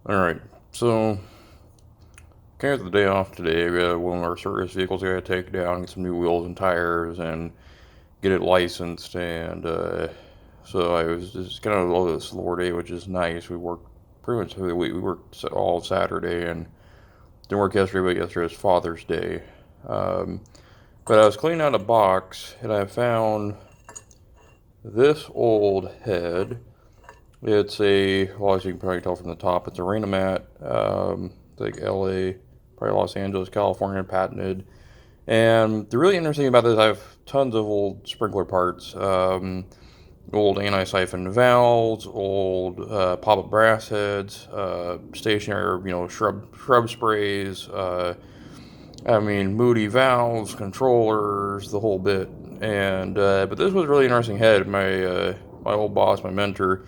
Alright, so kind of the day off today. We got one of our service vehicles I gotta take down, get some new wheels and tires, and get it licensed. And so I was just kind of a little bit slower day, which is nice. We worked pretty much we worked all Saturday and didn't work yesterday, but yesterday was Father's Day. Um, but I was cleaning out a box and I found this old head. It's well, as you can probably tell from the top, it's a Rainomat, like LA, probably Los Angeles, California, patented. And the really interesting about this, I have tons of old sprinkler parts, old anti-siphon valves, old pop-up brass heads, stationary, shrub sprays. Moody valves, controllers, the whole bit. And but this was a really interesting head. My old boss, my mentor,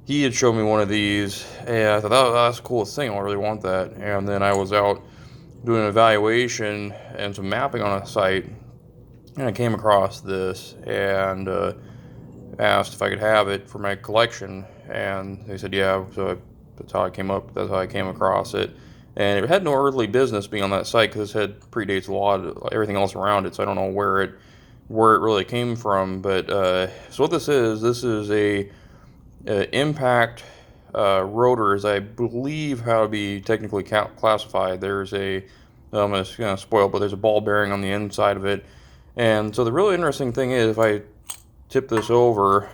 he had shown me one of these, and I thought that's the coolest thing. I really want that. And then I was out doing an evaluation and some mapping on a site, and I came across this and asked if I could have it for my collection, and they said yeah. So that's how I came up. That's how I came across it. And it had no earthly business being on that site because this head predates a lot of everything else around it. So I don't know where it really came from. But so what this is a impact rotors, I believe, how to be technically classified. There's I'm going to spoil, but there's a ball bearing on the inside of it. And so the really interesting thing is, if I tip this over,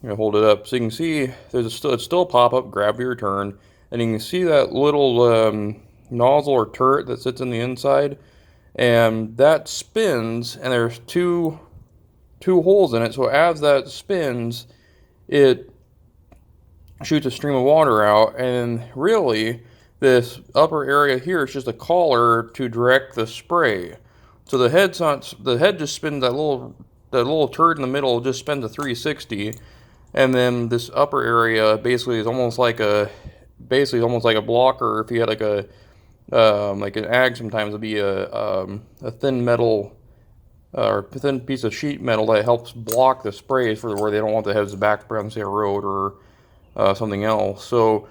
hold it up, so you can see it's still a pop-up gravity return, and you can see that little nozzle or turret that sits in the inside, and that spins, and there's two holes in it. So as that spins, it shoots a stream of water out, and really this upper area here is just a collar to direct the spray. So the head just spins that little turd in the middle just spins a 360, and then this upper area basically is almost like a blocker. If you had like an ag, sometimes it'd be a thin metal or a thin piece of sheet metal that helps block the sprays for where they don't want the heads to backspray on, say, a road or something else. So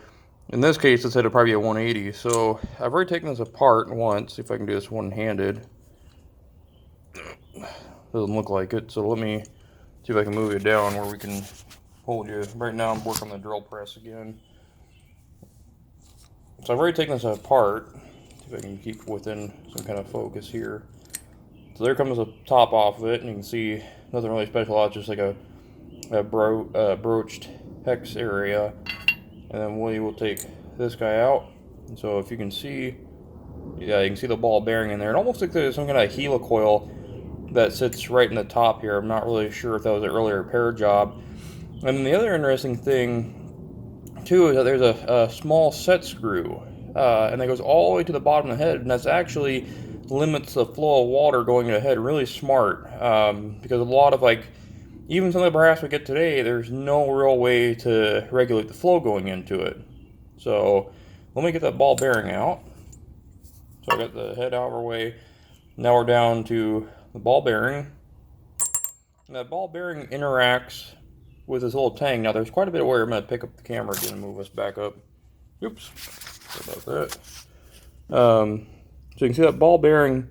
in this case, this head would probably be a 180. So I've already taken this apart once. See if I can do this one-handed. Doesn't look like it. So let me see if I can move it down where we can hold you. Right now I'm working on the drill press again. So I've already taken this apart. See if I can keep within some kind of focus here. So there comes the top off of it, and you can see nothing really special. It's just like a broached hex area. And then we will take this guy out. And so if you can see, yeah, you can see the ball bearing in there. It almost looks like there's some kind of helicoil that sits right in the top here. I'm not really sure if that was an earlier repair job. And then the other interesting thing too is that there's a small set screw, and that goes all the way to the bottom of the head, and that's actually limits the flow of water going to the head. Really smart, because a lot of even some of the brass we get today, there's no real way to regulate the flow going into it. So let me get that ball bearing out. So I got the head out of our way. Now we're down to the ball bearing. And that ball bearing interacts with this little tang. Now there's quite a bit of wear. I'm going to pick up the camera again and move us back up. Oops, sorry about that. So you can see that ball bearing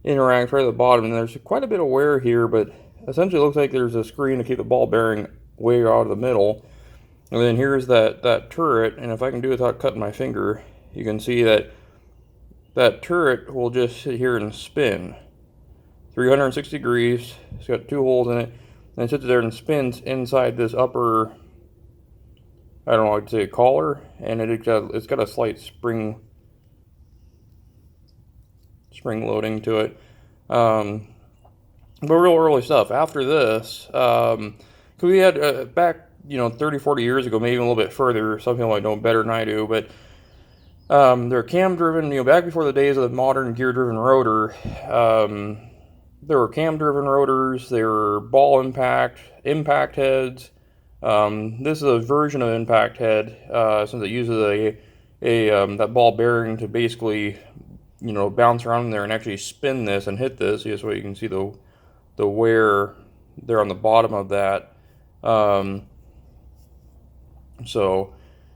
interacts right at the bottom, and there's quite a bit of wear here, but essentially it looks like there's a screen to keep the ball bearing way out of the middle. And then here's that turret, and if I can do it without cutting my finger, you can see that turret will just sit here and spin 360 degrees. It's got two holes in it, and it sits there and spins inside this upper, I don't know, I'd say a collar, and it's got a slight spring loading to it. But real early stuff. After this, because we had back, 30, 40 years ago, maybe even a little bit further, some people might know better than I do, but they're cam-driven, back before the days of the modern gear-driven rotor. There were cam-driven rotors, there were ball impact heads. This is a version of impact head, since it uses that ball bearing to basically, bounce around in there and actually spin this and hit this. Here's where you can see the wear there on the bottom of that. So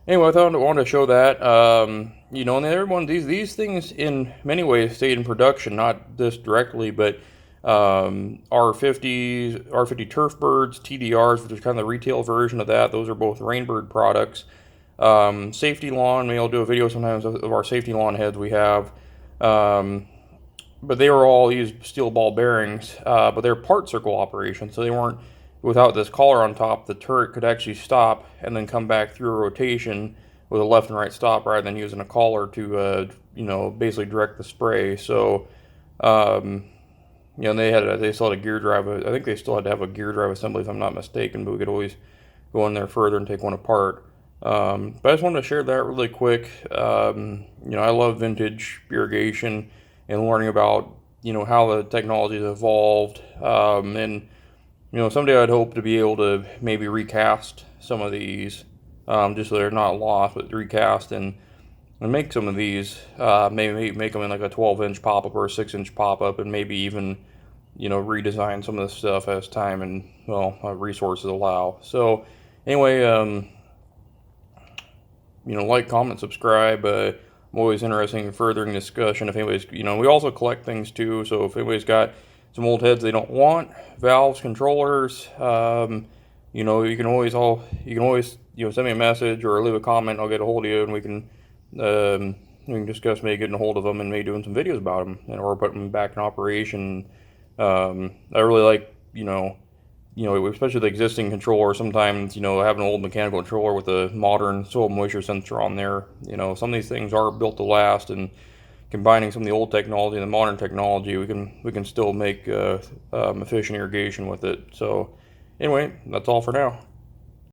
Anyway, I thought I wanted to show that. And everyone, these things in many ways stayed in production, not this directly, but R50s, R50 Turf Birds, TDRs, which is kind of the retail version of that. Those are both Rainbird products. Safety lawn, maybe I'll do a video sometimes of our safety lawn heads we have. Um, but they were all used steel ball bearings, but they're part circle operations, so they weren't without this collar on top. The turret could actually stop and then come back through a rotation with a left and right stop rather than using a collar to basically direct the spray. So they still had a gear drive. I think they still had to have a gear drive assembly if I'm not mistaken, but we could always go in there further and take one apart. But I just wanted to share that really quick. I love vintage irrigation and learning about how the technology has evolved. And someday I'd hope to be able to maybe recast some of these, just so they're not lost, but recast and make some of these. Maybe make them in like a 12-inch pop-up or a 6-inch pop-up, and maybe even redesign some of this stuff as time and resources allow. So anyway, like, comment, subscribe. I'm always interested in furthering discussion. If anybody's, we also collect things too. So if anybody's got some old heads they don't want, valves, controllers, you can always send me a message or leave a comment. I'll get a hold of you and we can discuss maybe getting a hold of them and maybe doing some videos about them or putting them back in operation. I really like, especially the existing controller, sometimes, having an old mechanical controller with a modern soil moisture sensor on there, some of these things are built to last, and combining some of the old technology and the modern technology, we can still make efficient irrigation with it. So anyway, that's all for now.